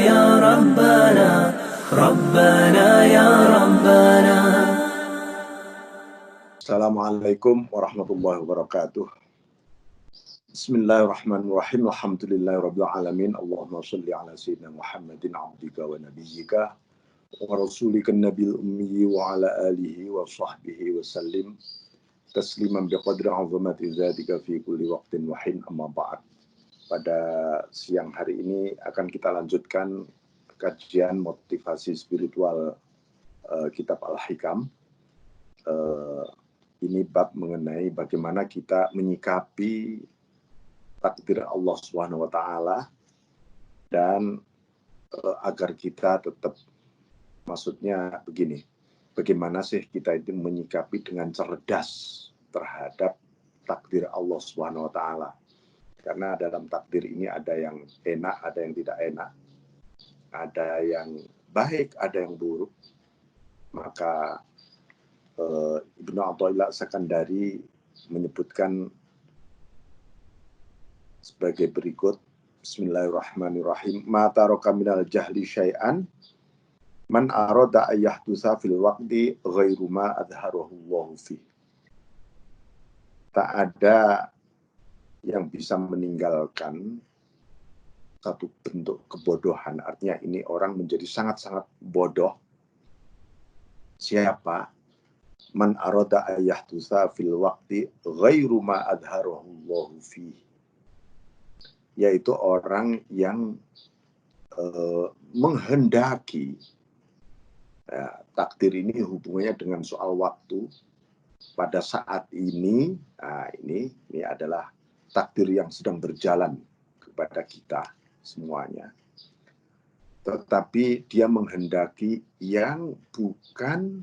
يا ربنا ربنا يا ربنا. Assalamualaikum warahmatullahi wabarakatuh. Bismillahirrahmanirrahim. Alhamdulillahirabbil alamin. Allahumma shalli ala sayyidina Muhammadin abdika wa nabiyyika wa rasulika nabiyil ummi wa ala alihi wa sahbihi wa sallim tasliman biqadri 'azamati dzatika fi kulli waqtin wa hin, amma ba'd. Pada siang hari ini akan kita lanjutkan kajian motivasi spiritual kitab Al-Hikam. Ini bab mengenai bagaimana kita menyikapi takdir Allah Subhanahu wa taala dan agar kita tetap, maksudnya begini, bagaimana sih kita itu menyikapi dengan cerdas terhadap takdir Allah Subhanahu wa taala. Karena dalam takdir ini ada yang enak, ada yang tidak enak. Ada yang baik, ada yang buruk. Maka Ibnu Athaillah Sakandari menyebutkan sebagai berikut. Bismillahirrahmanirrahim. Ma taraka minal jahli syai'an man arada ayyahdusa fil waqti ghairu ma adharahu Allahu fi. Tak ada yang bisa meninggalkan satu bentuk kebodohan. Artinya ini orang menjadi sangat-sangat bodoh. Siapa? Man arada ayyahdusa fil waqti ghairu ma adharahu Allahu fi. Yaitu orang yang menghendaki, ya, takdir ini hubungannya dengan soal waktu. Pada saat ini, nah ini adalah takdir yang sedang berjalan kepada kita semuanya. Tetapi dia menghendaki yang bukan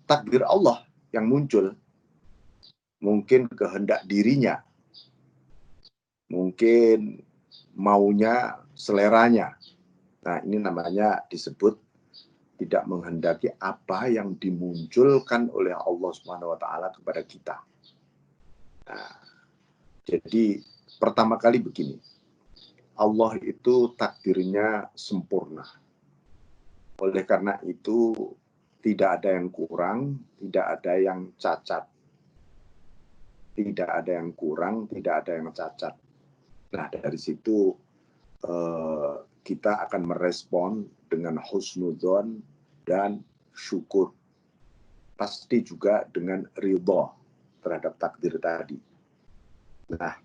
takdir Allah yang muncul. Mungkin kehendak dirinya, mungkin maunya, seleranya. Nah, ini namanya disebut tidak menghendaki apa yang dimunculkan oleh Allah Subhanahu wa taala kepada kita. Nah, jadi pertama kali begini. Allah itu takdirnya sempurna. Oleh karena itu tidak ada yang kurang, tidak ada yang cacat. Tidak ada yang kurang, tidak ada yang cacat. Nah, dari situ kita akan merespon dengan husnudzon dan syukur. Pasti juga dengan ridha terhadap takdir tadi. Nah,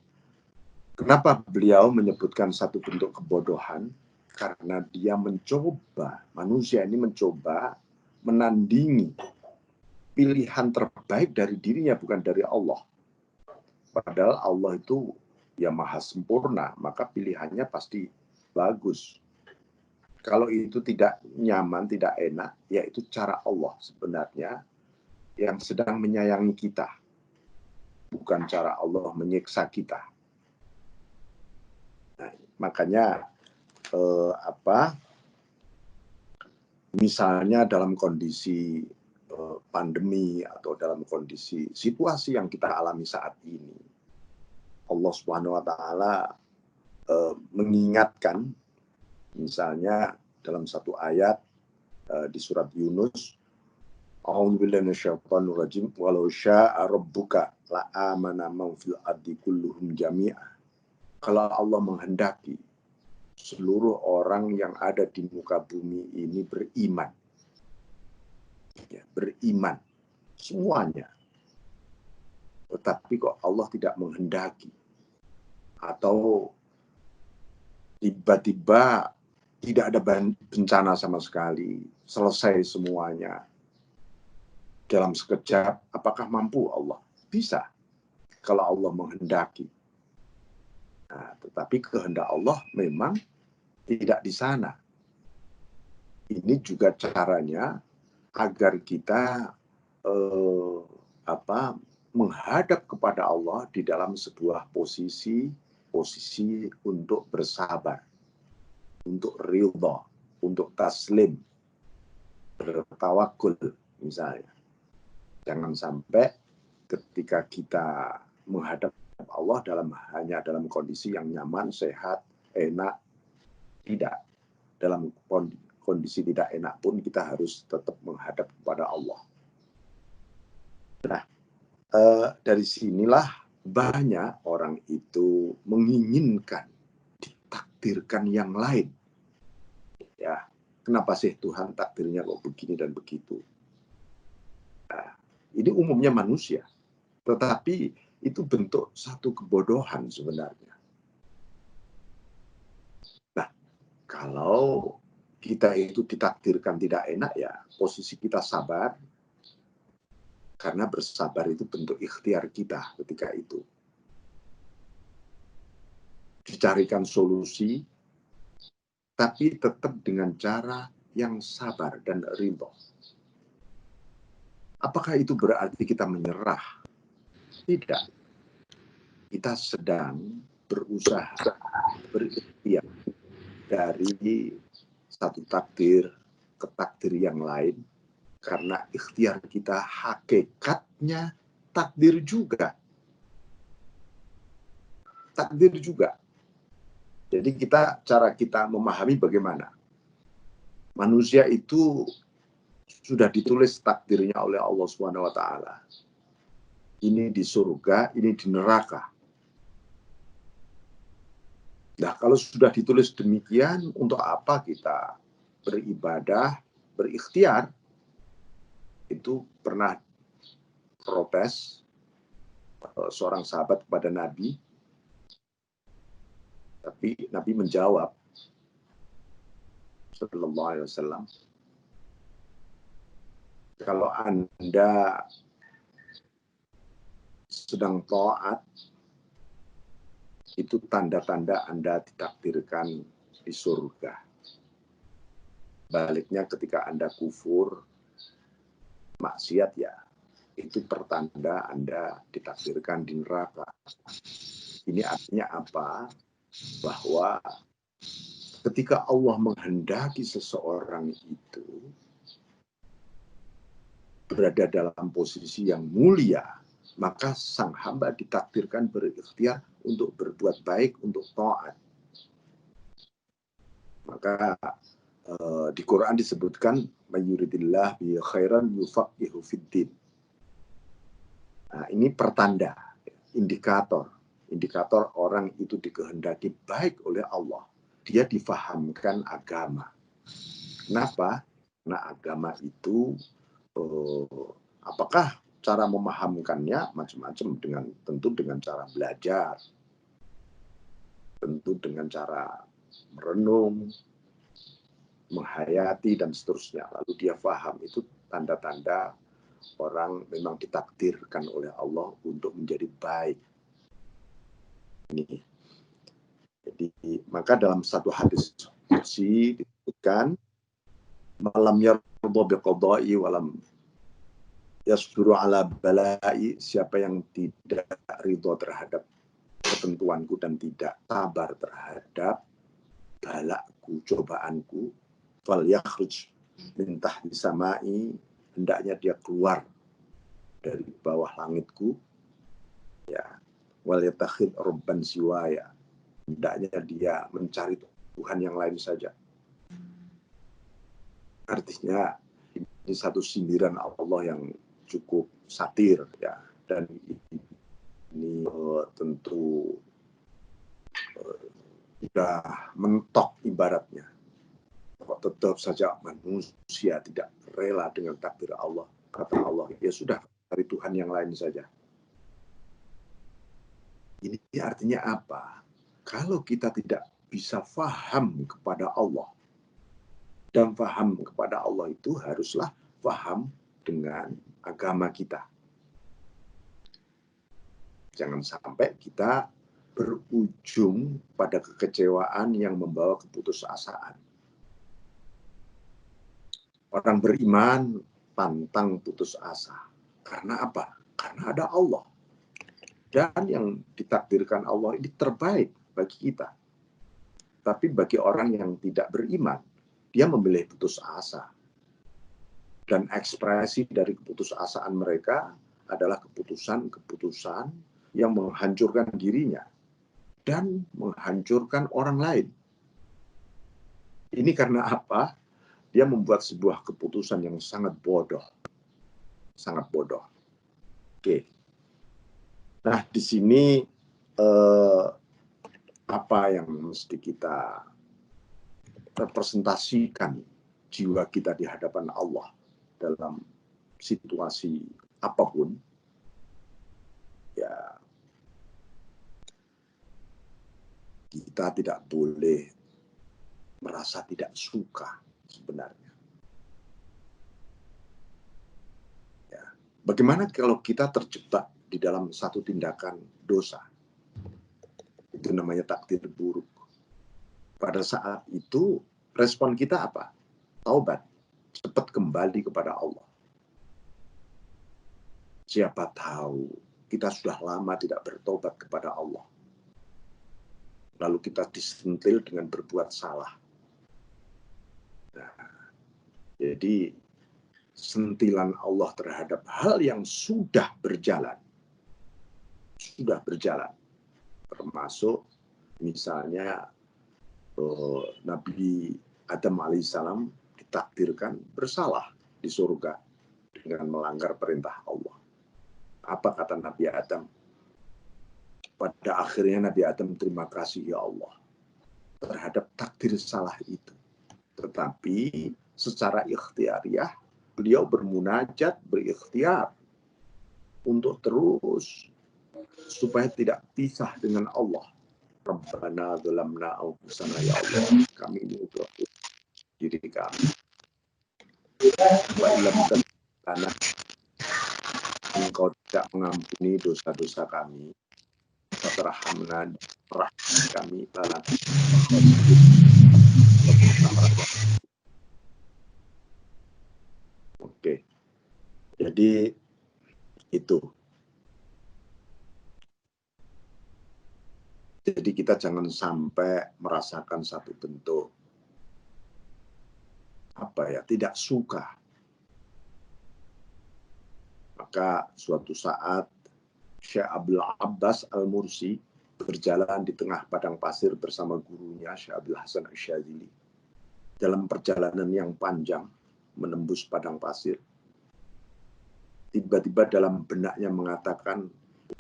kenapa beliau menyebutkan satu bentuk kebodohan? Karena dia mencoba, manusia ini mencoba menandingi pilihan terbaik dari dirinya, bukan dari Allah. Padahal Allah itu ya maha sempurna, maka pilihannya pasti bagus. Kalau itu tidak nyaman, tidak enak, ya itu cara Allah sebenarnya yang sedang menyayangi kita. Bukan cara Allah menyiksa kita. Nah, makanya misalnya dalam kondisi pandemi atau dalam kondisi situasi yang kita alami saat ini, Allah Subhanahu wa taala mengingatkan, misalnya dalam satu ayat di surat Yunus, A'udzubillahi minasyaitonir rajim, walau syaa rabbuka la amana man fil ardi kulluhum jami'a. Kalau Allah menghendaki seluruh orang yang ada di muka bumi ini beriman. Ya, beriman. Semuanya. Tetapi kok Allah tidak menghendaki. Atau tiba-tiba tidak ada bencana sama sekali. Selesai semuanya. Dalam sekejap, apakah mampu Allah? Bisa. Kalau Allah menghendaki. Nah, tetapi kehendak Allah memang tidak di sana. Ini juga caranya agar kita menghadap kepada Allah di dalam sebuah posisi untuk bersabar, untuk ridha, untuk taslim, bertawakul misalnya. Jangan sampai ketika kita menghadap Allah hanya dalam kondisi yang nyaman, sehat, enak, tidak. dalam kondisi tidak enak pun kita harus tetap menghadap kepada Allah. Nah, dari sinilah banyak orang itu menginginkan ditakdirkan yang lain. Ya, kenapa sih Tuhan takdirnya kok begini dan begitu? Nah, ini umumnya manusia, tetapi itu bentuk satu kebodohan sebenarnya. Nah, kalau kita itu ditakdirkan tidak enak, ya posisi kita sabar, karena bersabar itu bentuk ikhtiar kita ketika itu. Dicarikan solusi, tapi tetap dengan cara yang sabar dan ridho. Apakah itu berarti kita menyerah? Tidak. Kita sedang berusaha, berikhtiar dari satu takdir ke takdir yang lain, karena ikhtiar kita hakikatnya takdir juga. Takdir juga. Jadi cara kita memahami bagaimana. Manusia itu sudah ditulis takdirnya oleh Allah SWT. Ini di surga, ini di neraka. Nah, kalau sudah ditulis demikian, untuk apa kita beribadah, berikhtiar? Itu pernah protes seorang sahabat kepada Nabi, tapi Nabi menjawab, sallallahu alaihi wasallam, kalau Anda sedang taat, itu tanda-tanda Anda ditakdirkan di surga. Baliknya ketika Anda kufur, maksiat, ya itu pertanda Anda ditakdirkan di neraka. Ini artinya apa? Bahwa ketika Allah menghendaki seseorang itu berada dalam posisi yang mulia, maka sang hamba ditakdirkan berikhtiar untuk berbuat baik, untuk taat. Maka di Quran disebutkan, mayuridillah bi khairan yufaqihu fiddin. Nah, ini pertanda, indikator orang itu dikehendaki baik oleh Allah. Dia difahamkan agama. Kenapa? Karena agama itu apakah cara memahamkannya macam-macam, tentu dengan cara belajar, tentu dengan cara merenung, menghayati dan seterusnya. Lalu dia paham, itu tanda-tanda orang memang ditakdirkan oleh Allah untuk menjadi baik. Ini. Jadi maka dalam satu hadis qudsi disebutkan, malam yarda biqada'i walam yasbiru ala bala'i, siapa yang tidak ridho terhadap ketentuanku dan tidak sabar terhadap balakku, cobaanku, fal yakhruj min tahti samai, hendaknya dia keluar dari bawah langitku, ya, wal yatakhid rabban siwaya, hendaknya dia mencari Tuhan yang lain saja. Artinya ini satu sindiran Allah yang cukup satir, ya, dan ini tentu sudah mentok ibaratnya. Kok tetap saja manusia tidak rela dengan takdir Allah. Kata Allah, ya sudah, cari Tuhan yang lain saja. Ini artinya apa? Kalau kita tidak bisa faham kepada Allah, dan faham kepada Allah itu haruslah faham dengan agama kita. Jangan sampai kita berujung pada kekecewaan yang membawa keputusasaan. Orang beriman pantang putus asa. Karena apa? Karena ada Allah. Dan yang ditakdirkan Allah ini terbaik bagi kita. Tapi bagi orang yang tidak beriman, dia memilih putus asa. Dan ekspresi dari keputusasaan mereka adalah keputusan-keputusan yang menghancurkan dirinya dan menghancurkan orang lain. ini karena apa? Dia membuat sebuah keputusan yang sangat bodoh. Sangat bodoh. Oke. Nah, di sini apa yang mesti kita representasikan jiwa kita di hadapan Allah dalam situasi apapun, ya kita tidak boleh merasa tidak suka sebenarnya. Ya. Bagaimana kalau kita terjebak di dalam satu tindakan dosa? Itu namanya takdir buruk. Pada saat itu respon kita apa? Taubat, cepat kembali kepada Allah. Siapa tahu kita sudah lama tidak bertobat kepada Allah. Lalu kita disentil dengan berbuat salah. Nah, jadi sentilan Allah terhadap hal yang sudah berjalan, termasuk misalnya Nabi Adam alaihissalam ditakdirkan bersalah di surga dengan melanggar perintah Allah. Apa kata Nabi Adam? Pada akhirnya Nabi Adam terima kasih ya Allah terhadap takdir salah itu. Tetapi secara ikhtiariah beliau bermunajat, berikhtiar untuk terus supaya tidak pisah dengan Allah. Rabbana dzalamna anfusana ya Allah, kami ini untuk diri kami. Wa illam tanah, engkau tidak mengampuni dosa-dosa kami, fatarhamna, rahmat kami lana. Oke, jadi itu. Jadi kita jangan sampai merasakan satu bentuk tidak suka. Maka suatu saat Syekh Abdul Abbas Al-Mursi berjalan di tengah padang pasir bersama gurunya Syekh Abdul Hasan Asy-Syadzili. Dalam perjalanan yang panjang menembus padang pasir, tiba-tiba dalam benaknya mengatakan,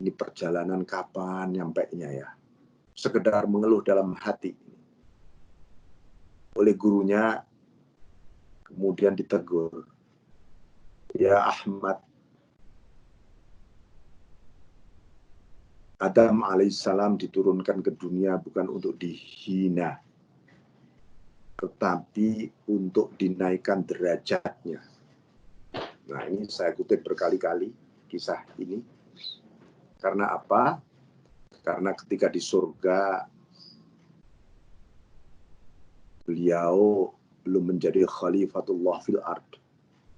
ini perjalanan kapan nyampainya ya? Sekedar mengeluh dalam hati. Oleh gurunya kemudian ditegur, ya Ahmad, Adam alaihissalam diturunkan ke dunia bukan untuk dihina, tetapi untuk dinaikkan derajatnya. Nah, ini saya kutip berkali-kali kisah ini. Karena apa? Karena ketika di surga, beliau belum menjadi khalifatullah fil ard,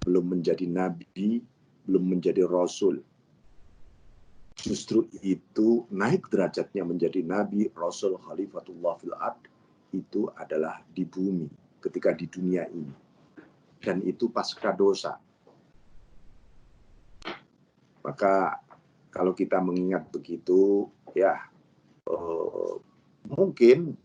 belum menjadi nabi, belum menjadi rasul. Justru itu naik derajatnya menjadi nabi, rasul, khalifatullah fil ard, itu adalah di bumi, ketika di dunia ini. Dan itu pasca dosa. Maka kalau kita mengingat begitu, ya mungkin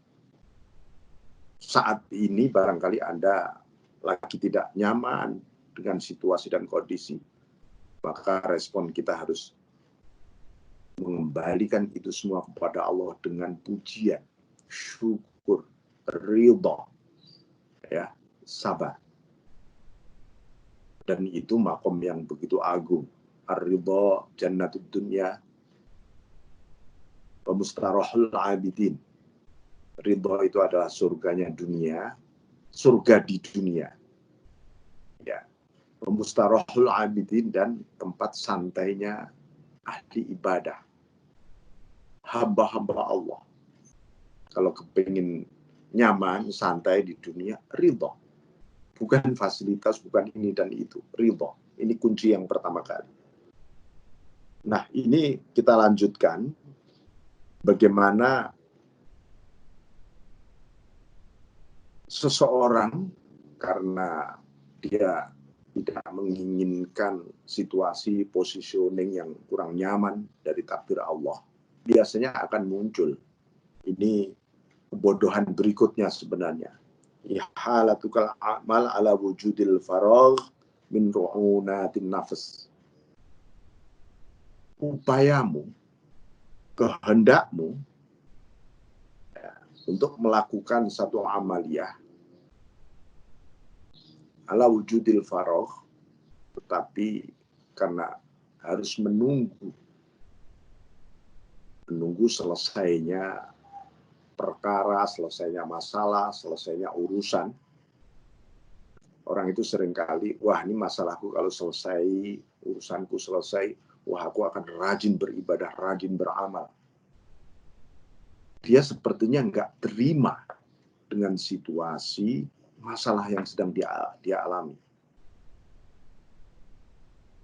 saat ini barangkali Anda lagi tidak nyaman dengan situasi dan kondisi. Maka respon kita harus mengembalikan itu semua kepada Allah dengan pujian, syukur, ridha, ya, sabar. Dan itu makom yang begitu agung. Ar-ridha jannatud dunya wa mustarahul abidin. Ridha itu adalah surganya dunia, surga di dunia. Ya. Wa mustarahul abidin, dan tempat santainya ahli ibadah. Hamba-hamba Allah. Kalau kepingin nyaman, santai di dunia, ridha. Bukan fasilitas, bukan ini dan itu. Ridha. Ini kunci yang pertama kali. Nah, ini kita lanjutkan bagaimana seseorang karena dia tidak menginginkan situasi positioning yang kurang nyaman dari takdir Allah, biasanya akan muncul ini kebodohan berikutnya sebenarnya, ihalatukal amal ala wujudil faragh min ru'unatin nafs. Upayamu, kehendakmu untuk melakukan satu amaliyah ala wujudil faragh, tetapi karena harus menunggu selesainya perkara, selesainya masalah, selesainya urusan. Orang itu seringkali, wah ini masalahku kalau selesai, urusanku selesai, wah aku akan rajin beribadah, rajin beramal. Dia sepertinya nggak terima dengan situasi masalah yang sedang dia alami.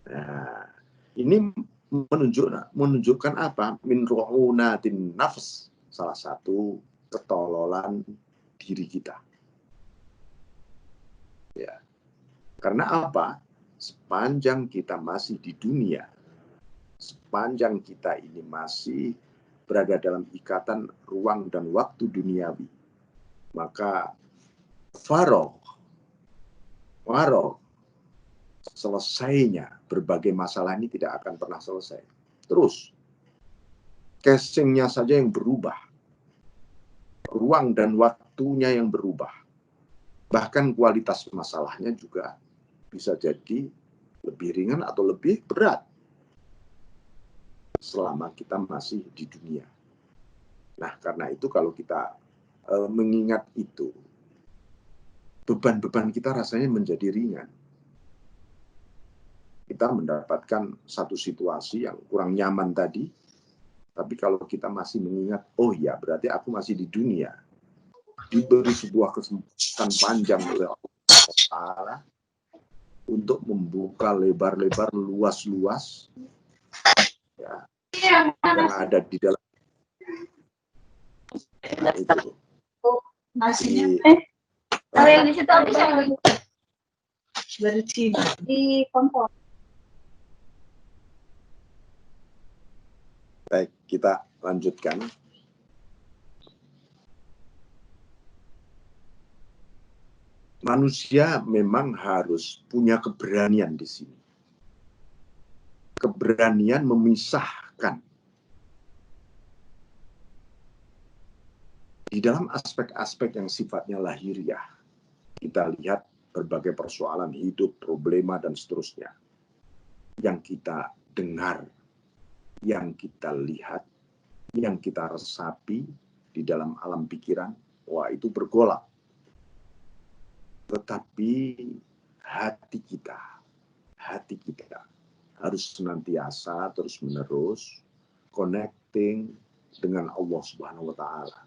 Nah, ini menunjukkan apa? Min ru'unatin nafs, salah satu ketololan diri kita. Ya. Karena apa? Sepanjang kita masih di dunia, sepanjang kita ini masih berada dalam ikatan ruang dan waktu duniawi, maka faragh, selesainya berbagai masalah ini tidak akan pernah selesai. Terus, casingnya saja yang berubah, ruang dan waktunya yang berubah, bahkan kualitas masalahnya juga bisa jadi lebih ringan atau lebih berat selama kita masih di dunia. Nah, karena itu kalau kita mengingat itu, beban-beban kita rasanya menjadi ringan. Kita mendapatkan satu situasi yang kurang nyaman tadi, tapi kalau kita masih mengingat, oh ya berarti aku masih di dunia, diberi sebuah kesempatan panjang oleh Allah Ta'ala untuk membuka lebar-lebar, luas-luas ya, yang ada di dalam itu. Kalau yang di situ bisa bersih di kompor. Baik, kita lanjutkan. Manusia memang harus punya keberanian di sini. Keberanian memisahkan. Di dalam aspek-aspek yang sifatnya lahiriah, kita lihat berbagai persoalan hidup, problema, dan seterusnya. Yang kita dengar, yang kita lihat, yang kita resapi di dalam alam pikiran, wah itu bergolak. Tetapi hati kita harus senantiasa terus-menerus connecting dengan Allah Subhanahu wa Ta'ala.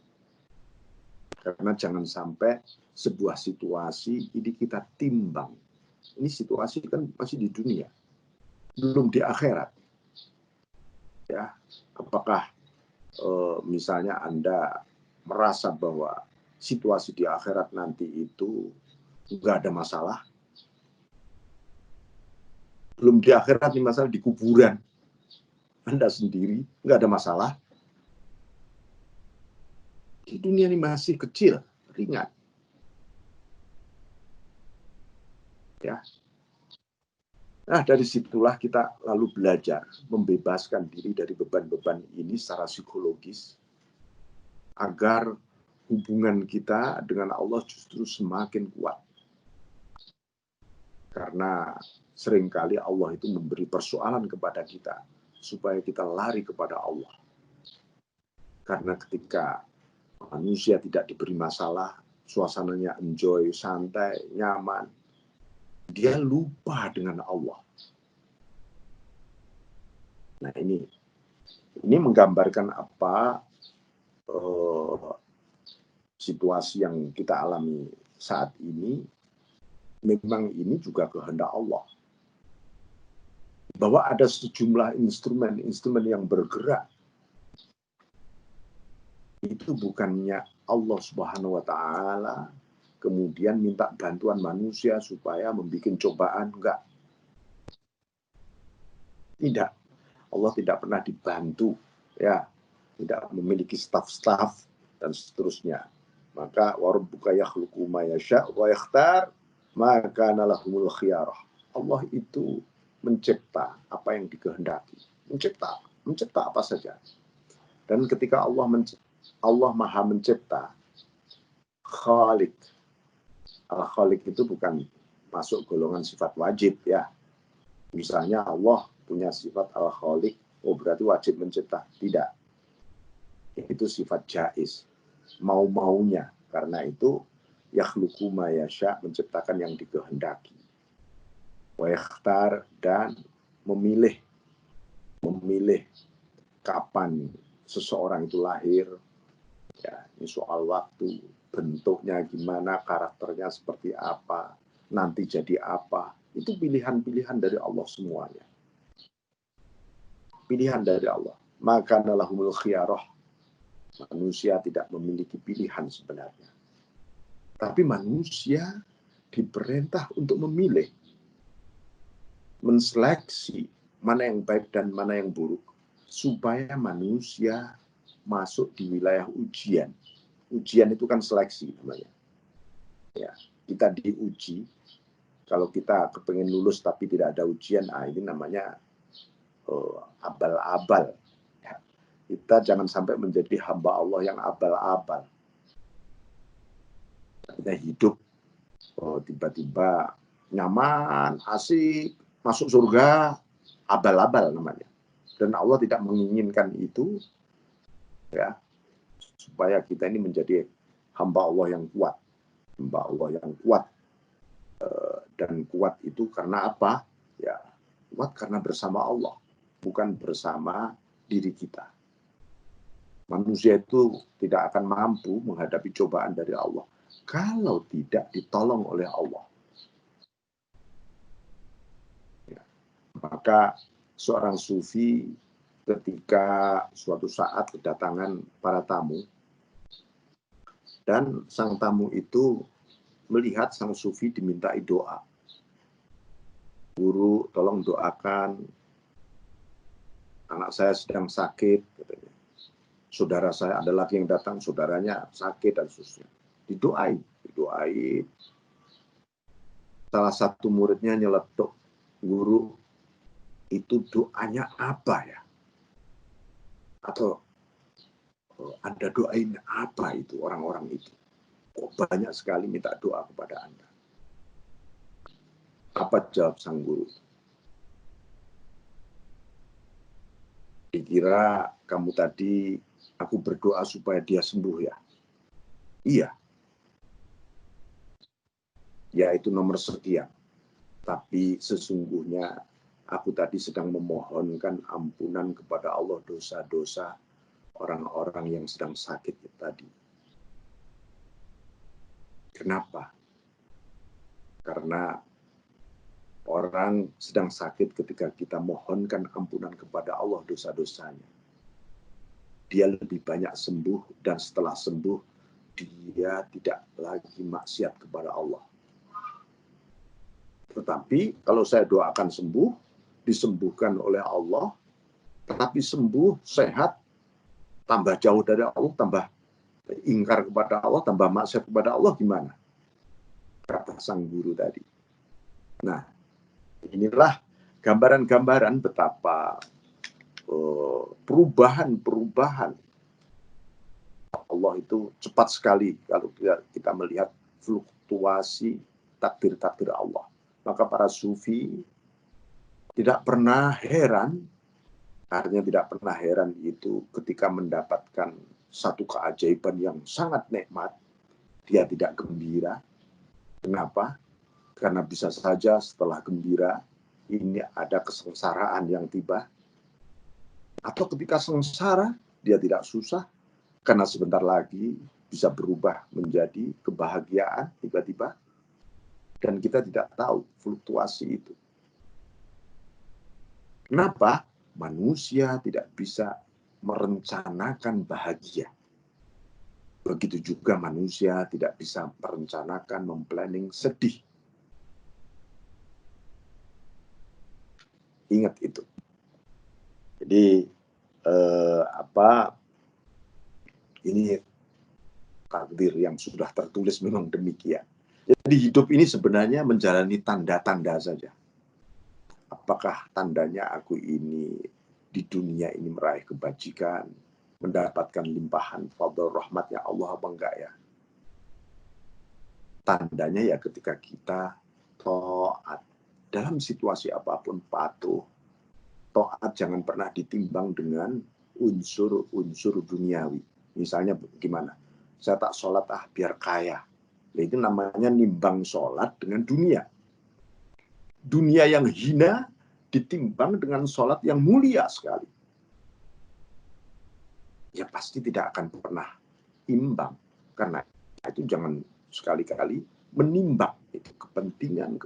Karena jangan sampai sebuah situasi ini kita timbang. Ini situasi kan masih di dunia, belum di akhirat. Ya, apakah misalnya Anda merasa bahwa situasi di akhirat nanti itu nggak ada masalah? Belum di akhirat, ini masalah di kuburan. Anda sendiri nggak ada masalah. Di dunia ini masih kecil, ringan. Ya. Nah, dari situlah kita lalu belajar membebaskan diri dari beban-beban ini secara psikologis agar hubungan kita dengan Allah justru semakin kuat. Karena seringkali Allah itu memberi persoalan kepada kita supaya kita lari kepada Allah. Karena ketika manusia tidak diberi masalah, suasananya enjoy, santai, nyaman, dia lupa dengan Allah. Nah ini menggambarkan apa situasi yang kita alami saat ini. Memang ini juga kehendak Allah. Bahwa ada sejumlah instrumen yang bergerak. Itu bukannya Allah Subhanahu wa Ta'ala kemudian minta bantuan manusia supaya membuat cobaan, enggak. Tidak. Allah tidak pernah dibantu, ya, tidak memiliki staf-staf dan seterusnya. Maka warabbuka yakhluqu ma yasha' wa yakhtar ma kana lahumul khiyarah. Allah itu mencipta apa yang dikehendaki. Mencipta apa saja. Dan ketika Allah Maha Mencipta, Khalik. Al-Khalik itu bukan masuk golongan sifat wajib ya. Misalnya Allah punya sifat Al-Khalik, oh berarti wajib mencipta. Tidak. Itu sifat jaiz. Mau-maunya. Karena itu yakhluqu ma yasha', menciptakan yang dikehendaki. Wa yakhtar, dan memilih kapan seseorang itu lahir. Ya, ini soal waktu, bentuknya gimana, karakternya seperti apa, nanti jadi apa. Itu pilihan-pilihan dari Allah semuanya. Pilihan dari Allah. Maka lahumul khiyarah. Manusia tidak memiliki pilihan sebenarnya. Tapi manusia diperintah untuk memilih. Menseleksi mana yang baik dan mana yang buruk. Supaya manusia masuk di wilayah ujian. Ujian itu kan seleksi namanya. Ya, kita diuji. Kalau kita kepengen lulus tapi tidak ada ujian, ini namanya abal-abal. Kita jangan sampai menjadi hamba Allah yang abal-abal. Kita hidup tiba-tiba nyaman, asik, masuk surga, abal-abal namanya. Dan Allah tidak menginginkan itu, ya, supaya kita ini menjadi hamba Allah yang kuat. Hamba Allah yang kuat. Dan kuat itu karena apa? Ya, kuat karena bersama Allah, bukan bersama diri kita. Manusia itu tidak akan mampu menghadapi cobaan dari Allah kalau tidak ditolong oleh Allah. Ya. Maka seorang sufi ketika suatu saat kedatangan para tamu, dan sang tamu itu melihat sang sufi dimintai doa. Guru, tolong doakan, anak saya sedang sakit, katanya. Saudara saya ada lagi yang datang, saudaranya sakit dan seterusnya. Didoain. Salah satu muridnya nyeletuk, guru, itu doanya apa ya? Atau Anda doain apa itu orang-orang itu? Kok banyak sekali minta doa kepada Anda? Apa jawab sang guru? Dikira kamu tadi aku berdoa supaya dia sembuh ya? Iya. Ya itu nomor sekian. Tapi sesungguhnya aku tadi sedang memohonkan ampunan kepada Allah dosa-dosa orang-orang yang sedang sakit tadi. Kenapa? Karena orang sedang sakit ketika kita mohonkan ampunan kepada Allah dosa-dosanya. Dia lebih banyak sembuh, dan setelah sembuh, dia tidak lagi maksiat kepada Allah. Tetapi kalau saya doakan sembuh, disembuhkan oleh Allah, tetapi sembuh, sehat, tambah jauh dari Allah, tambah ingkar kepada Allah, tambah maksiat kepada Allah, gimana? Kata sang guru tadi. Nah, inilah gambaran-gambaran betapa perubahan Allah itu cepat sekali kalau kita melihat fluktuasi takdir-takdir Allah. Maka para sufi tidak pernah heran, artinya tidak pernah heran itu ketika mendapatkan satu keajaiban yang sangat nikmat, dia tidak gembira. Kenapa? Karena bisa saja setelah gembira, ini ada kesengsaraan yang tiba. Atau ketika sengsara, dia tidak susah, karena sebentar lagi bisa berubah menjadi kebahagiaan tiba-tiba. Dan kita tidak tahu fluktuasi itu. Kenapa? Manusia tidak bisa merencanakan bahagia. Begitu juga manusia tidak bisa merencanakan, memplanning sedih. Ingat itu. Jadi ini takdir yang sudah tertulis memang demikian. Jadi hidup ini sebenarnya menjalani tanda-tanda saja. Apakah tandanya aku ini di dunia ini meraih kebajikan, mendapatkan limpahan fadl rahmatnya Allah apa enggak ya? Tandanya ya ketika kita taat dalam situasi apapun, patuh. Taat jangan pernah ditimbang dengan unsur-unsur duniawi. Misalnya gimana? Saya tak sholat biar kaya. Nah, itu namanya nimbang sholat dengan dunia. Dunia yang hina ditimbang dengan sholat yang mulia sekali. Ya pasti tidak akan pernah imbang. Karena itu jangan sekali-kali menimbang itu kepentingan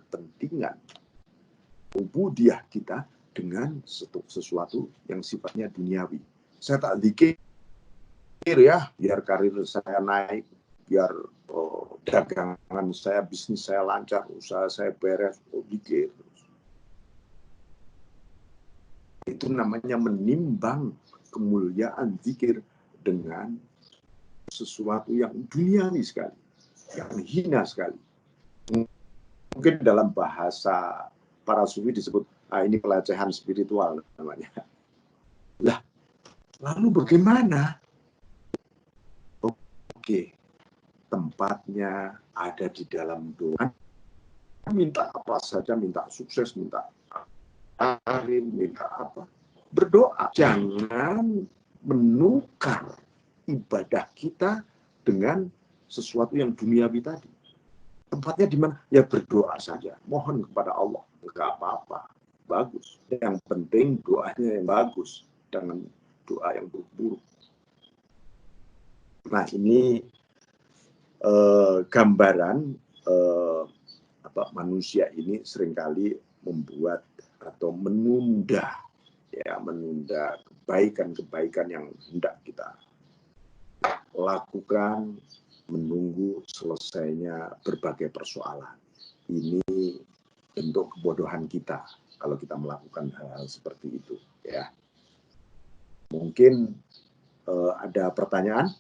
ubudiyah kita dengan sesuatu yang sifatnya duniawi. Saya tak zikir ya, biar karir saya naik, biar dagangan saya, bisnis saya lancar, usaha saya beres, zikir. Itu namanya menimbang kemuliaan zikir dengan sesuatu yang duniawi sekali, yang hina sekali. Mungkin dalam bahasa para sufi disebut ini pelecehan spiritual namanya. Lah, lalu bagaimana? Oke, tempatnya ada di dalam doa. Minta apa saja, minta sukses, minta karir, minta apa. Berdoa. Jangan menukar ibadah kita dengan sesuatu yang duniawi tadi. Tempatnya di mana? Ya berdoa saja. Mohon kepada Allah. Enggak apa-apa. Bagus. Yang penting doanya yang bagus. Dengan doa yang buruk-buruk. Nah, ini gambaran manusia ini seringkali membuat atau menunda kebaikan-kebaikan yang hendak kita lakukan, menunggu selesainya berbagai persoalan. Ini bentuk kebodohan kita kalau kita melakukan hal-hal seperti itu, ya. Mungkin ada pertanyaan?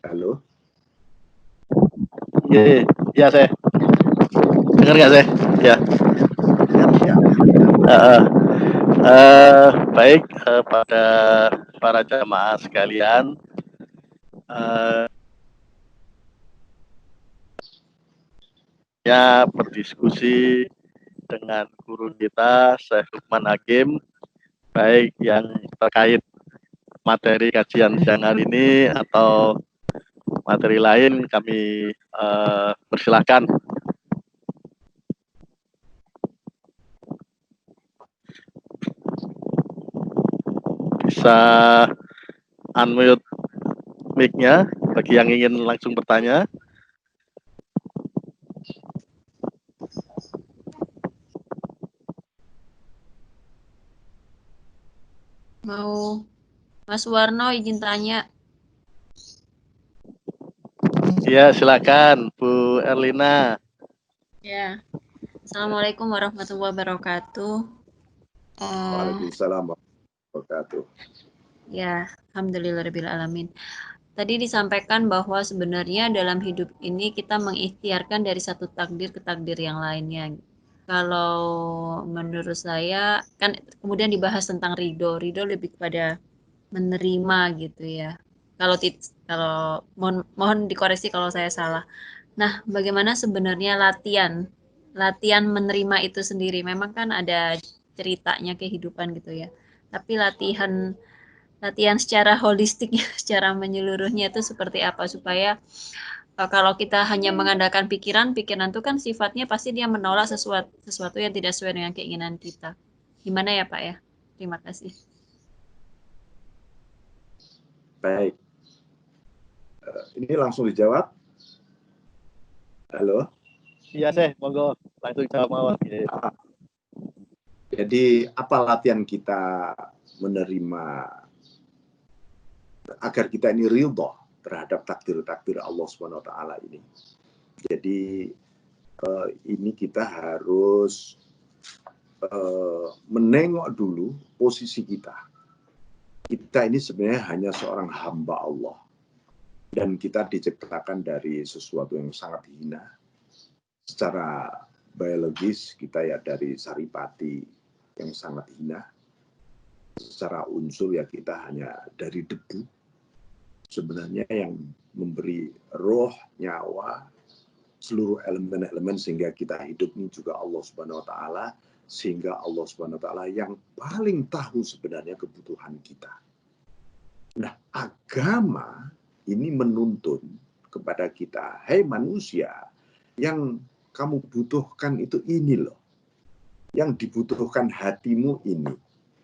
Halo? Ya, saya. Dengar nggak saya? Ya. Baik, pada para jamaah sekalian, ya berdiskusi dengan guru kita Syekh Lukman Hakim, baik yang terkait materi kajian siang hari ini atau materi lain, kami persilahkan. Bisa unmute mic-nya bagi yang ingin langsung bertanya. Mau Mas Warno izin tanya. Ya, silakan Bu Erlina. Ya. Assalamualaikum warahmatullahi wabarakatuh. Waalaikumsalam warahmatullahi wabarakatuh. Ya, alhamdulillahirrahmanirrahim. Tadi disampaikan bahwa sebenarnya dalam hidup ini kita mengikhtiarkan dari satu takdir ke takdir yang lainnya. Kalau menurut saya, kan kemudian dibahas tentang ridho. Ridho lebih kepada menerima gitu ya. Kalau mohon dikoreksi kalau saya salah. Nah, bagaimana sebenarnya latihan menerima itu sendiri? Memang kan ada ceritanya kehidupan gitu ya. Tapi latihan secara holistiknya, secara menyeluruhnya itu seperti apa supaya kalau kita hanya mengandalkan pikiran itu kan sifatnya pasti dia menolak sesuatu yang tidak sesuai dengan keinginan kita. Gimana ya Pak ya? Terima kasih. Baik. Ini langsung dijawab. Halo? Iya, Syekh, monggo langsung jawab mawon. Jadi apa latihan kita menerima agar kita ini ridho terhadap takdir-takdir Allah SWT ini. Jadi ini kita harus menengok dulu posisi kita. Kita ini sebenarnya hanya seorang hamba Allah. Dan kita diciptakan dari sesuatu yang sangat hina. Secara biologis kita ya dari saripati yang sangat hina. Secara unsur ya kita hanya dari debu. Sebenarnya yang memberi roh, nyawa, seluruh elemen-elemen sehingga kita hidup ini juga Allah Subhanahu wa taala, sehingga Allah Subhanahu wa taala yang paling tahu sebenarnya kebutuhan kita. Nah, agama ini menuntun kepada kita, hei manusia, yang kamu butuhkan itu ini loh. Yang dibutuhkan hatimu ini,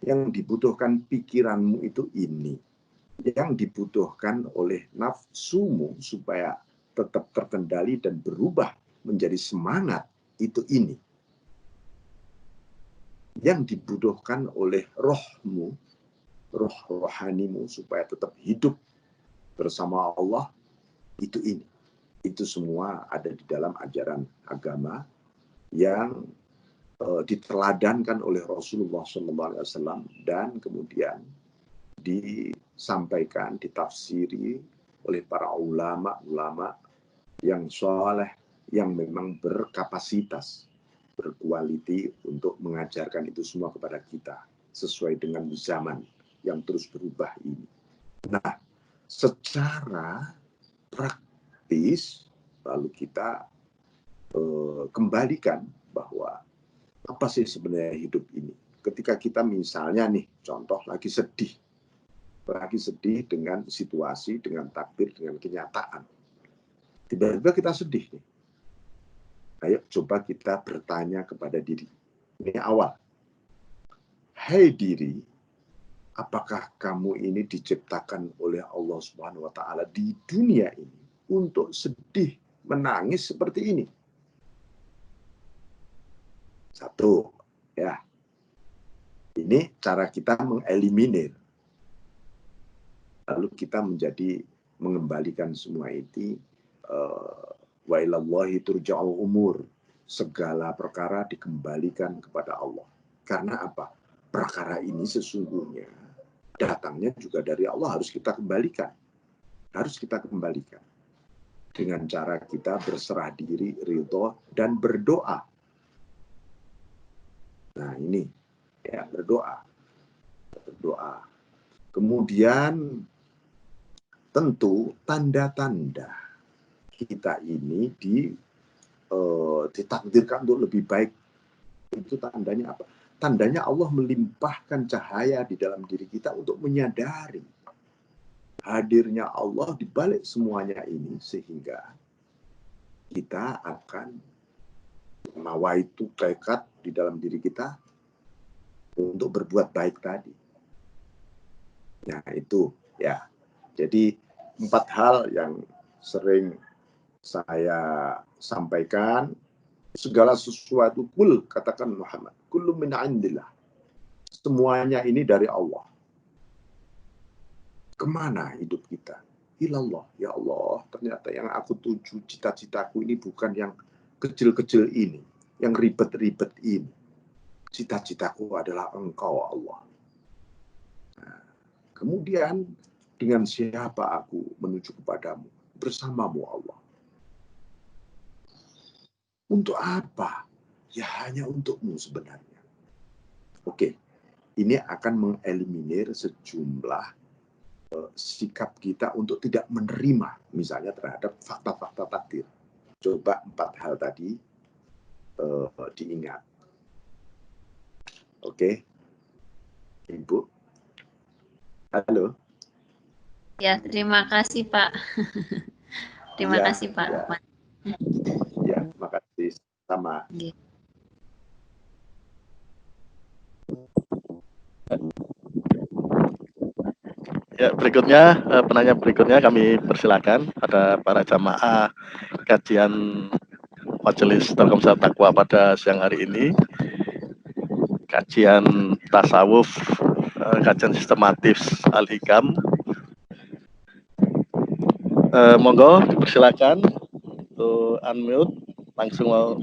yang dibutuhkan pikiranmu itu ini. Yang dibutuhkan oleh nafsumu supaya tetap terkendali dan berubah menjadi semangat itu ini. Yang dibutuhkan oleh rohmu, roh rohanimu supaya tetap hidup bersama Allah itu ini. Itu semua ada di dalam ajaran agama yang diteladankan oleh Rasulullah SAW dan kemudian disampaikan, ditafsiri oleh para ulama-ulama yang soleh, yang memang berkapasitas, berkualiti untuk mengajarkan itu semua kepada kita sesuai dengan zaman yang terus berubah ini. Nah, secara praktis lalu kita kembalikan bahwa apa sih sebenarnya hidup ini. Ketika kita misalnya nih, contoh lagi sedih dengan situasi, dengan takdir, dengan kenyataan. Tiba-tiba kita sedih nih. Ayo coba kita bertanya kepada diri. Ini awal. Hei diri, apakah kamu ini diciptakan oleh Allah Subhanahu wa taala di dunia ini untuk sedih, menangis seperti ini? Satu, ya. Ini cara kita mengeliminir. Lalu kita mengembalikan semua itu wa ilallahi turja'ul umur. Segala perkara dikembalikan kepada Allah. Karena apa? Perkara ini sesungguhnya datangnya juga dari Allah, harus kita kembalikan. Harus kita kembalikan. Dengan cara kita berserah diri, ridho, dan berdoa. Nah ini, ya berdoa. Berdoa. Kemudian tentu tanda-tanda kita ini ditakdirkan untuk lebih baik. Itu tandanya apa? Tandanya Allah melimpahkan cahaya di dalam diri kita untuk menyadari hadirnya Allah di balik semuanya ini, sehingga kita akan mawaitu tekad di dalam diri kita untuk berbuat baik tadi. Nah itu ya. Jadi 4 hal yang sering saya sampaikan. Segala sesuatu, kul, katakan Muhammad, kullu min indillah. Semuanya ini dari Allah. Kemana hidup kita? Ilallah. Ya Allah, ternyata yang aku tuju, cita-citaku ini bukan yang kecil-kecil ini, yang ribet-ribet ini. Cita-citaku adalah Engkau, Allah. Nah, kemudian dengan siapa aku menuju kepadamu? Bersamamu, Allah. Untuk apa? Ya hanya untukmu sebenarnya. Oke, ini akan mengeliminir sejumlah sikap kita untuk tidak menerima, misalnya terhadap fakta-fakta takdir. Coba 4 hal tadi diingat. Oke, Ibu. Halo. Ya, terima kasih Pak. Terima kasih Pak Lukman. Ya, makasih sama. Ya, berikutnya penanya berikutnya kami persilakan pada para jamaah kajian Majelis Telkomsel Taqwa pada siang hari ini. Kajian tasawuf, kajian sistematis Al-Hikam. Monggo dipersilakan untuk unmute, langsung mau.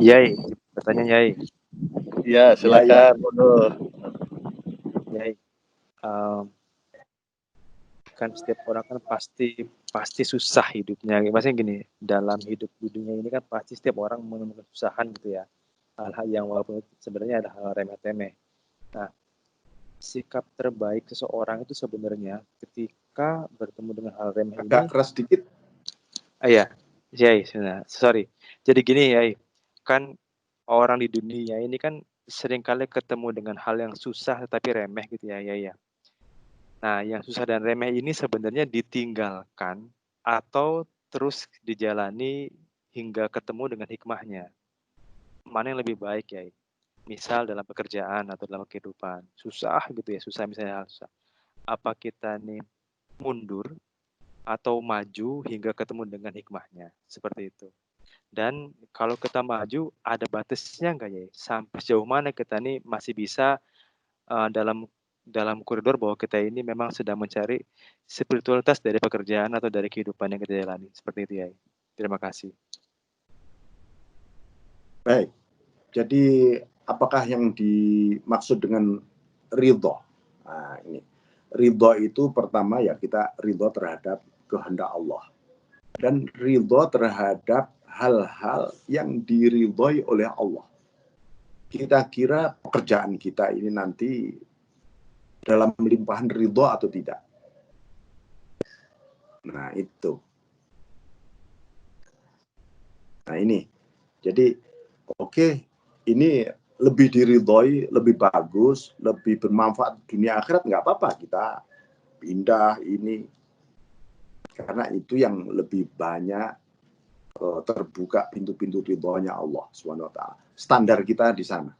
Yai, bertanya Yai. Ya, silakan. Bodoh. Yai, kan setiap orang kan pasti susah hidupnya. Maksudnya gini, dalam hidup di dunia ini kan pasti setiap orang menemukan kesusahan gitu ya. Hal-hal yang walaupun sebenarnya ada hal remeh-temeh. Nah, sikap terbaik seseorang itu sebenarnya ketika bertemu dengan hal remeh ini. Agak keras dikit. Iya, Yai, sorry. Jadi gini Yai, kan orang di dunia ini kan seringkali ketemu dengan hal yang susah tapi remeh gitu ya, Yai ya. Nah, yang susah dan remeh ini sebenarnya ditinggalkan atau terus dijalani hingga ketemu dengan hikmahnya. Mana yang lebih baik, Yai? Misal dalam pekerjaan atau dalam kehidupan. Susah gitu ya, susah misalnya hal susah. Apa kita nih mundur atau maju hingga ketemu dengan hikmahnya? Seperti itu. Dan kalau kita maju, ada batasnya nggak ya? Sampai sejauh mana kita nih masih bisa dalam koridor bahwa kita ini memang sedang mencari spiritualitas dari pekerjaan atau dari kehidupan yang kita jalani. Seperti itu ya. Terima kasih. Baik. Jadi apakah yang dimaksud dengan ridho? Nah, ini. Ridho itu pertama ya kita ridho terhadap kehendak Allah. Dan ridho terhadap hal-hal yang diridhoi oleh Allah. Kita kira pekerjaan kita ini nanti dalam limpahan ridho atau tidak. Nah, itu. Nah, ini. Jadi, oke, ini lebih diridhoi, lebih bagus, lebih bermanfaat dunia akhirat, nggak apa-apa. Kita pindah ini. Karena itu yang lebih banyak terbuka pintu-pintu ridhonya Allah SWT. Standar kita di sana.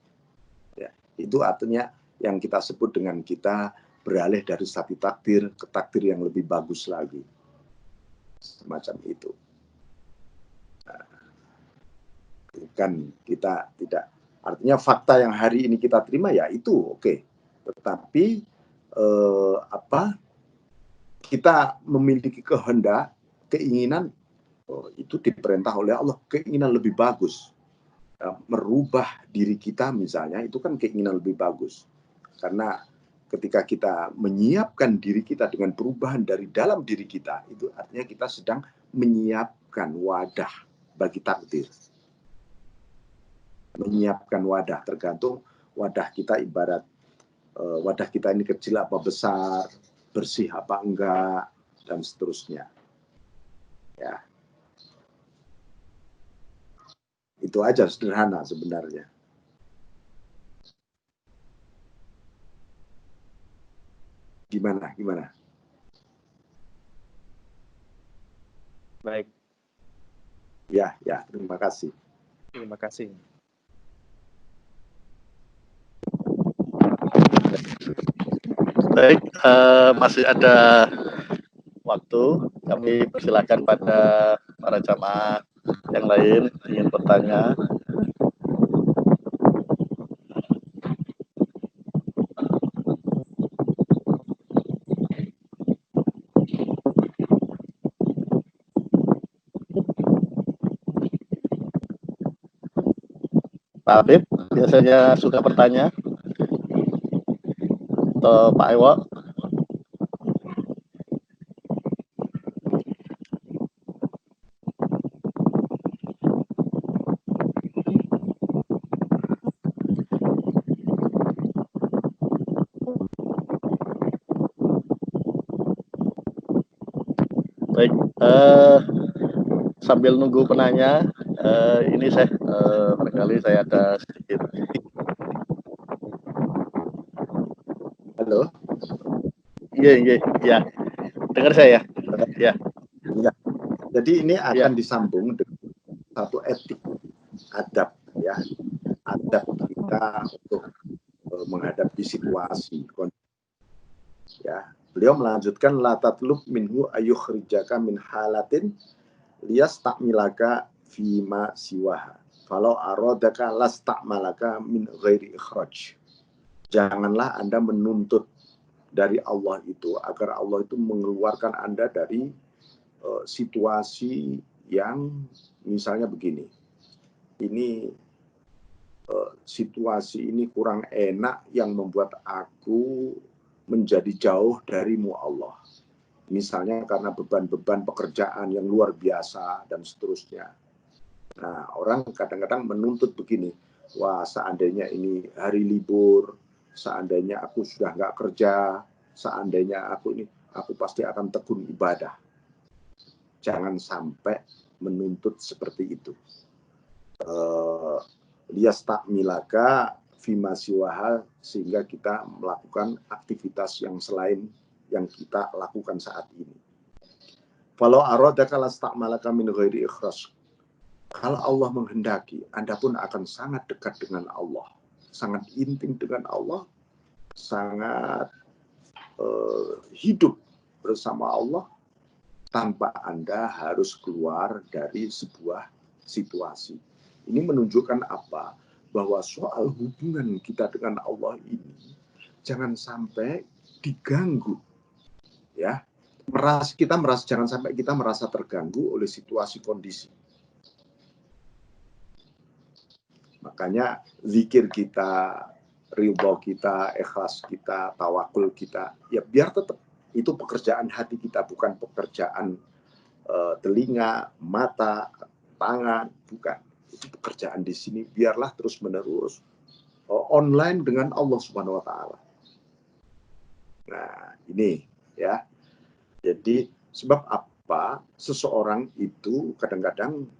Ya, itu artinya yang kita sebut dengan kita beralih dari satu takdir ke takdir yang lebih bagus lagi. Semacam itu. Nah, bukan kita tidak. Artinya fakta yang hari ini kita terima ya itu oke. Tetapi kita memiliki kehendak, keinginan, itu diperintah oleh Allah, keinginan lebih bagus. Merubah diri kita misalnya, itu kan keinginan lebih bagus. Karena ketika kita menyiapkan diri kita dengan perubahan dari dalam diri kita, itu artinya kita sedang menyiapkan wadah bagi takdir. Menyiapkan wadah, tergantung wadah kita ibarat wadah kita ini kecil apa besar, bersih apa enggak, dan seterusnya. Ya. Itu aja sederhana sebenarnya. Gimana? Baik. Ya, terima kasih. Terima kasih. Baik, masih ada waktu. Kami persilakan pada para jamaah yang lain ingin bertanya. Pak Habib biasanya suka bertanya, atau Pak Ewo? Baik, sambil nunggu penanya, ini saya barangkali saya ada sedikit. Halo. Iya. Dengar saya? Ya. Jadi ini akan disambung dengan satu etik, adab ya, adab kita untuk menghadapi situasi. Ya, beliau melanjutkan la tatlub minhu ayyukhrijaka min halatin liyastakmilaka fima siwaha. Falau aradaka lastakmalaka min ghairi ikhraj. Janganlah Anda menuntut dari Allah itu agar Allah itu mengeluarkan Anda dari situasi yang misalnya begini. Ini situasi ini kurang enak yang membuat aku menjadi jauh darimu Allah. Misalnya karena beban-beban pekerjaan yang luar biasa dan seterusnya. Nah, orang kadang-kadang menuntut begini, wah seandainya ini hari libur, seandainya aku sudah nggak kerja, seandainya aku pasti akan tekun ibadah. Jangan sampai menuntut seperti itu. Liyastakmilaka fima siwaha, sehingga kita melakukan aktivitas yang selain yang kita lakukan saat ini. Falau aradaka lastakmalaka min ghairi ikhras. Kalau Allah menghendaki, Anda pun akan sangat dekat dengan Allah, sangat intim dengan Allah, sangat hidup bersama Allah, tanpa Anda harus keluar dari sebuah situasi. Ini menunjukkan apa? Bahwa soal hubungan kita dengan Allah ini jangan sampai diganggu, ya. Jangan sampai kita merasa terganggu oleh situasi kondisi. Makanya zikir kita, ridho kita, ikhlas kita, tawakul kita, ya biar tetap itu pekerjaan hati kita, bukan pekerjaan telinga, mata, tangan, bukan. Itu pekerjaan di sini, biarlah terus-menerus online dengan Allah Subhanahu wa Ta'ala. Nah, ini ya. Jadi sebab apa seseorang itu kadang-kadang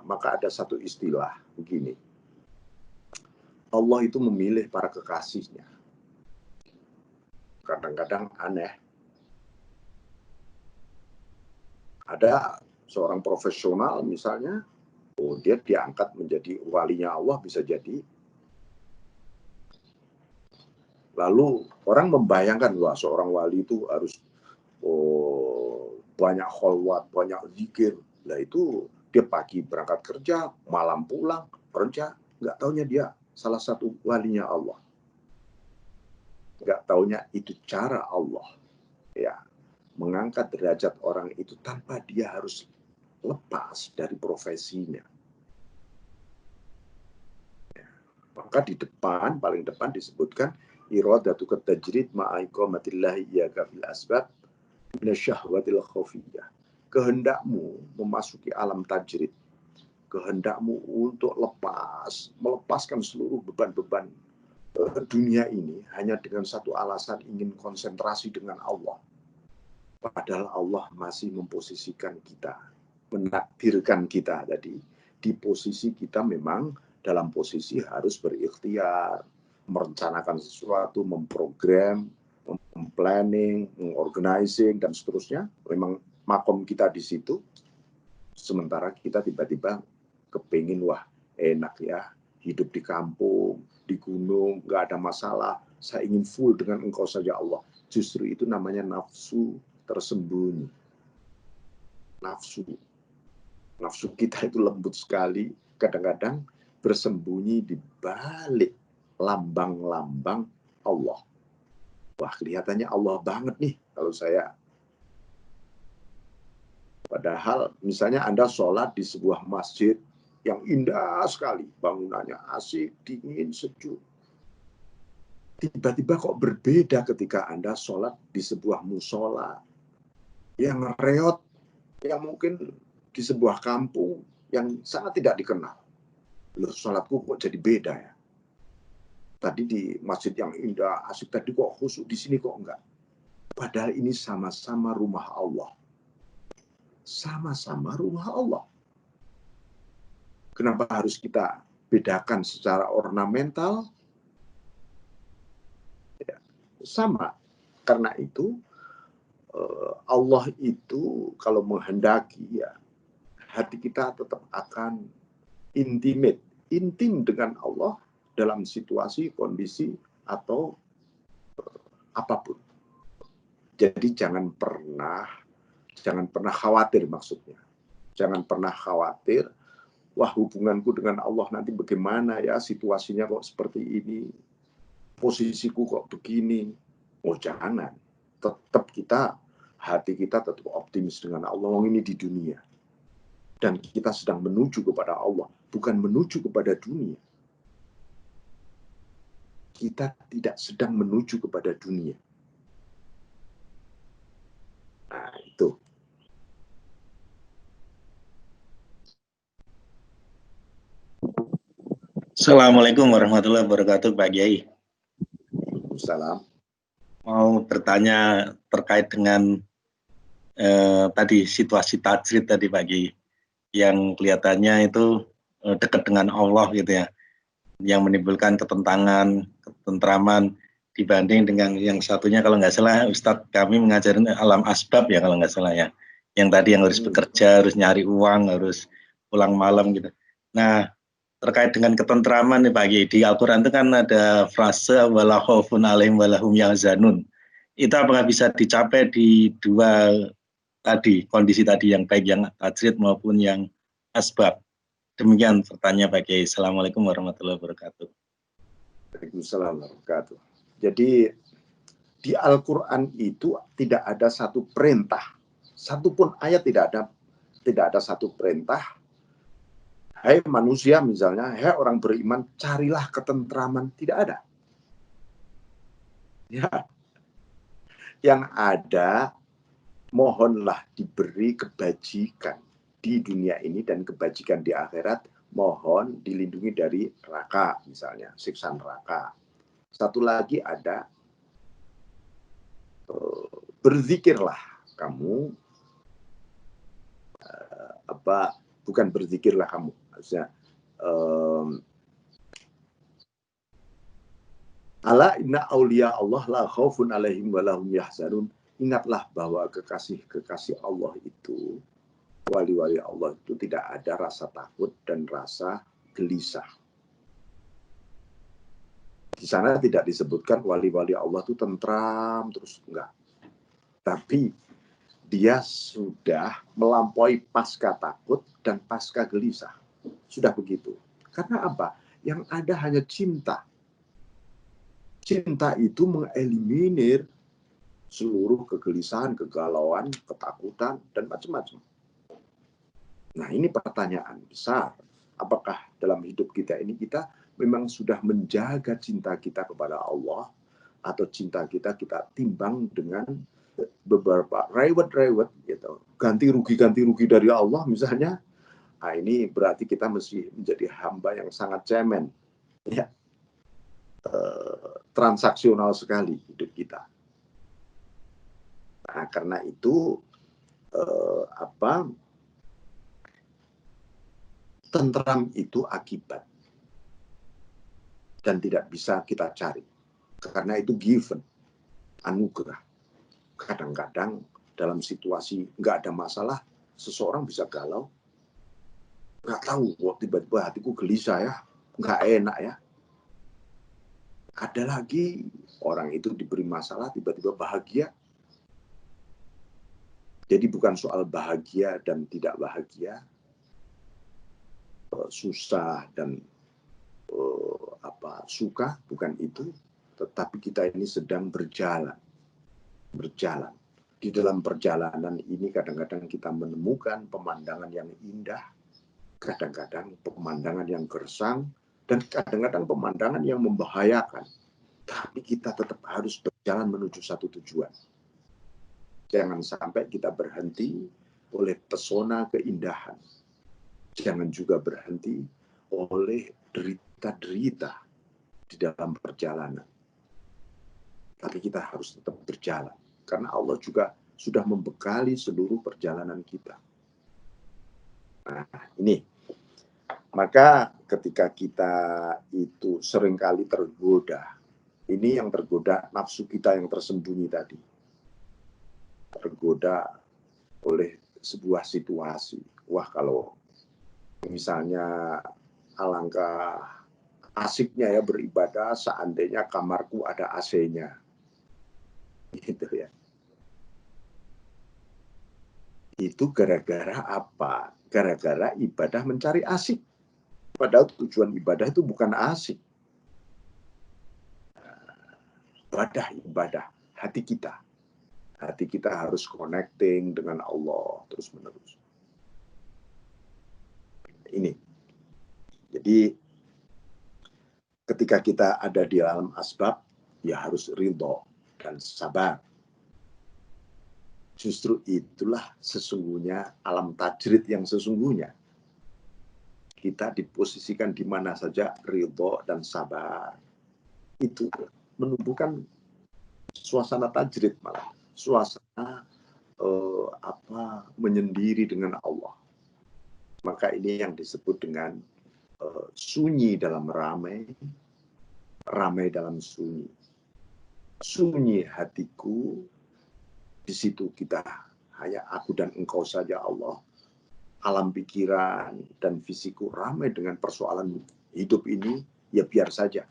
maka ada satu istilah begini. Allah itu memilih para kekasihnya. Kadang-kadang aneh. Ada seorang profesional misalnya, dia diangkat menjadi walinya Allah, bisa jadi. Lalu orang membayangkan, wah seorang wali itu harus banyak kholwat, banyak zikir. Lah itu dia pagi berangkat kerja, malam pulang kerja, nggak taunya dia salah satu walinya Allah. Nggak taunya itu cara Allah, ya, mengangkat derajat orang itu tanpa dia harus lepas dari profesinya. Ya. Maka di depan, paling depan disebutkan iradatu tajrid ma'iqamatillahi iyaka fil asbab minasyahwatil khafiyah. Kehendakmu memasuki alam tajrid, kehendakmu untuk melepaskan seluruh beban-beban dunia ini hanya dengan satu alasan, ingin konsentrasi dengan Allah. Padahal Allah masih memposisikan kita, menakdirkan kita tadi di posisi kita memang dalam posisi harus berikhtiar, merencanakan sesuatu, memprogram, planning, organizing dan seterusnya. Memang makom kita di situ. Sementara kita tiba-tiba kepingin, wah enak ya, hidup di kampung, di gunung, nggak ada masalah. Saya ingin full dengan Engkau saja Allah. Justru itu namanya nafsu tersembunyi. Nafsu kita itu lembut sekali, kadang-kadang bersembunyi di balik lambang-lambang Allah. Wah, kelihatannya Allah banget nih kalau saya. Padahal misalnya Anda sholat di sebuah masjid yang indah sekali, bangunannya asik, dingin, sejuk. Tiba-tiba kok berbeda ketika Anda sholat di sebuah musola yang reot, yang mungkin di sebuah kampung yang sangat tidak dikenal. Loh, sholatku kok jadi beda ya? Tadi di masjid yang indah, asik tadi kok khusyuk, di sini kok enggak. Padahal ini sama-sama rumah Allah. Sama-sama rumah Allah. Kenapa harus kita bedakan secara ornamental? Ya, sama. Karena itu Allah itu kalau menghendaki, ya hati kita tetap akan intim dengan Allah dalam situasi, kondisi, atau apapun. Jadi jangan pernah khawatir maksudnya. Jangan pernah khawatir, wah hubunganku dengan Allah nanti bagaimana ya, situasinya kok seperti ini, posisiku kok begini. Oh jangan. Tetap hati kita tetap optimis dengan Allah. Ini di dunia. Dan kita sedang menuju kepada Allah, bukan menuju kepada dunia. Kita tidak sedang menuju kepada dunia. Nah, itu. Assalamualaikum warahmatullahi wabarakatuh, Pak Kiai. Salam. Mau bertanya terkait dengan tadi situasi tajrid tadi, Pak Kiai, yang kelihatannya itu dekat dengan Allah gitu ya, yang menimbulkan ketentangan, ketentraman dibanding dengan yang satunya, kalau nggak salah Ustadz kami mengajarin alam asbab ya, kalau nggak salah ya, yang tadi yang harus bekerja, harus nyari uang, harus pulang malam gitu. Nah, terkait dengan ketentraman nih Pak Kiai, di Al-Quran itu kan ada frase wala khaufun alaihim walahum yahzanun. Itu apakah bisa dicapai di dua tadi, kondisi tadi, yang baik yang tajrid maupun yang asbab? Demikian pertanyaan Pak Kiai. Assalamualaikum warahmatullahi wabarakatuh. Waalaikumsalam warahmatullahi wabarakatuh. Jadi di Al-Quran itu tidak ada satu perintah, satupun ayat tidak ada satu perintah. Hai manusia misalnya, hai orang beriman, carilah ketentraman. Tidak ada. Ya. Yang ada, mohonlah diberi kebajikan di dunia ini dan kebajikan di akhirat. Mohon dilindungi dari neraka, misalnya siksa neraka. Satu lagi ada, berzikirlah kamu, bukan berzikirlah kamu, maksudnya ala inna auliya Allah la khaufun alaihim wa lahum yahzanun. Ingatlah bahwa kekasih Allah itu, wali-wali Allah itu tidak ada rasa takut dan rasa gelisah. Di sana tidak disebutkan wali-wali Allah itu tentram terus, enggak. Tapi dia sudah melampaui pasca takut dan pasca gelisah. Sudah begitu. Karena apa? Yang ada hanya cinta. Cinta itu mengeliminir seluruh kegelisahan, kegalauan, ketakutan, dan macam-macam. Nah, ini pertanyaan besar. Apakah dalam hidup kita ini kita memang sudah menjaga cinta kita kepada Allah, atau cinta kita timbang dengan beberapa reward gitu, ganti rugi dari Allah misalnya. Nah, ini berarti kita mesti menjadi hamba yang sangat cemen, ya, transaksional sekali hidup kita. Nah, karena itu tentram itu akibat dan tidak bisa kita cari, karena itu given, anugerah. Kadang-kadang dalam situasi nggak ada masalah, seseorang bisa galau, nggak tahu, tiba-tiba hatiku gelisah ya, nggak enak ya. Ada lagi orang itu diberi masalah, tiba-tiba bahagia. Jadi bukan soal bahagia dan tidak bahagia, susah dan suka, bukan itu. Tetapi kita ini sedang berjalan. Di dalam perjalanan ini kadang-kadang kita menemukan pemandangan yang indah, kadang-kadang pemandangan yang gersang, dan kadang-kadang pemandangan yang membahayakan. Tapi kita tetap harus berjalan menuju satu tujuan. Jangan sampai kita berhenti oleh pesona keindahan. Jangan juga berhenti oleh derita-derita di dalam perjalanan. Tapi kita harus tetap berjalan. Karena Allah juga sudah membekali seluruh perjalanan kita. Nah, ini. Maka ketika kita itu seringkali tergoda, ini yang tergoda nafsu kita yang tersembunyi tadi. Tergoda oleh sebuah situasi. Wah, kalau misalnya alangkah asiknya ya beribadah seandainya kamarku ada AC-nya. Gitu ya. Itu gara-gara apa? Gara-gara ibadah mencari asik. Padahal tujuan ibadah itu bukan asik. Ibadah hati kita. Hati kita harus connecting dengan Allah terus-menerus. Jadi ketika kita ada di alam asbab, ya harus ridho dan sabar. Justru itulah sesungguhnya alam tajrid yang sesungguhnya. Kita diposisikan di mana saja ridho dan sabar. Itu menumbuhkan suasana tajrid malah. Suasana menyendiri dengan Allah. Maka ini yang disebut dengan sunyi dalam ramai, ramai dalam sunyi. Sunyi hatiku, di situ kita hanya aku dan engkau saja Allah. Alam pikiran dan fisikku ramai dengan persoalan hidup ini, ya biar saja.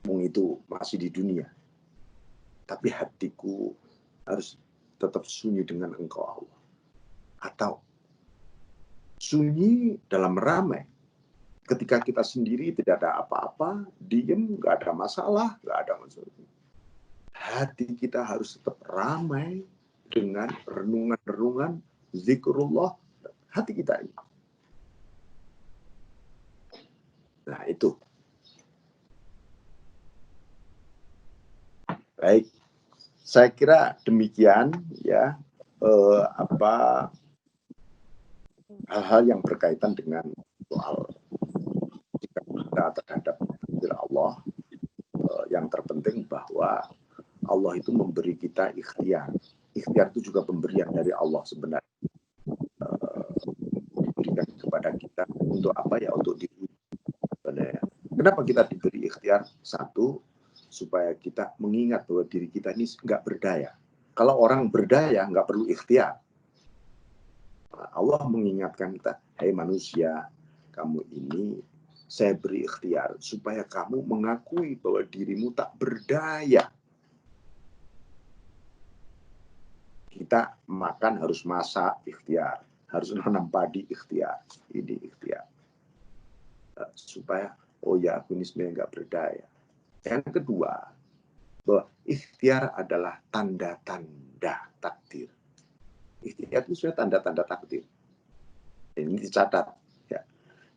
Itu masih di dunia. Tapi hatiku harus tetap sunyi dengan engkau Allah. Atau sunyi dalam ramai. Ketika kita sendiri tidak ada apa-apa, diem, nggak ada masalah, nggak ada masalah. Hati kita harus tetap ramai dengan renungan-renungan zikrullah hati kita ini. Nah itu. Baik, saya kira demikian ya hal-hal yang berkaitan dengan soal sikap kita terhadap takdir Allah. Yang terpenting bahwa Allah itu memberi kita ikhtiar. Ikhtiar itu juga pemberian dari Allah sebenarnya. Memberikan kepada kita untuk apa ya? Untuk diri. Kenapa kita diberi ikhtiar? Satu, supaya kita mengingat bahwa diri kita ini nggak berdaya. Kalau orang berdaya nggak perlu ikhtiar. Allah mengingatkan kita, hai manusia, kamu ini saya beri ikhtiar supaya kamu mengakui bahwa dirimu tak berdaya. Kita makan harus masak ikhtiar, harus nanam padi ikhtiar, ini ikhtiar. Supaya oh ya aku ini sebenarnya nggak berdaya. Yang kedua, bahwa ikhtiar adalah tanda-tanda takdir. Ikhtiar itu sudah tanda-tanda takdir. Ini dicatat. Ya.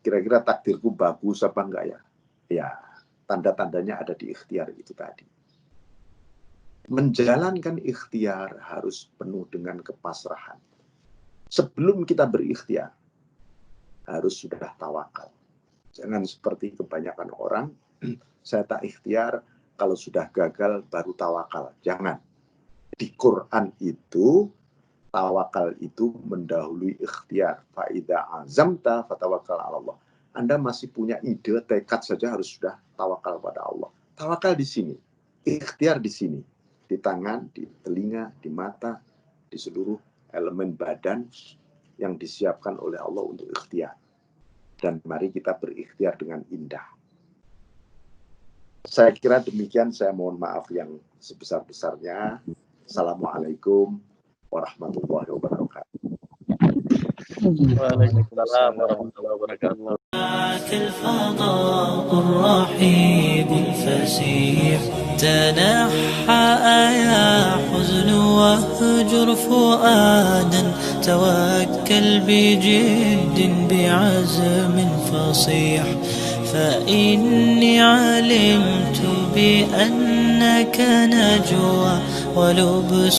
Kira-kira takdirku bagus apa enggak ya? Ya, tanda-tandanya ada di ikhtiar itu tadi. Menjalankan ikhtiar harus penuh dengan kepasrahan. Sebelum kita berikhtiar, harus sudah tawakal. Jangan seperti kebanyakan orang, saya tak ikhtiar, kalau sudah gagal baru tawakal. Jangan. Di Quran itu, tawakal itu mendahului ikhtiar. Fa'idha azamta fatawakkal ala Allah. Anda masih punya ide, tekad saja harus sudah tawakal pada Allah. Tawakal di sini. Ikhtiar di sini. Di tangan, di telinga, di mata, di seluruh elemen badan yang disiapkan oleh Allah untuk ikhtiar. Dan mari kita berikhtiar dengan indah. Saya kira demikian, saya mohon maaf yang sebesar-besarnya. Assalamualaikum warahmatullahi wabarakatuh. Waalaikumsalam warahmatullahi wabarakatuh. الفضاء الرحيب الفسيح تنحى يا حزن واهجر فؤادا توكل بجد بعزم فصيح فإني علمت بأنك نجوى ولبس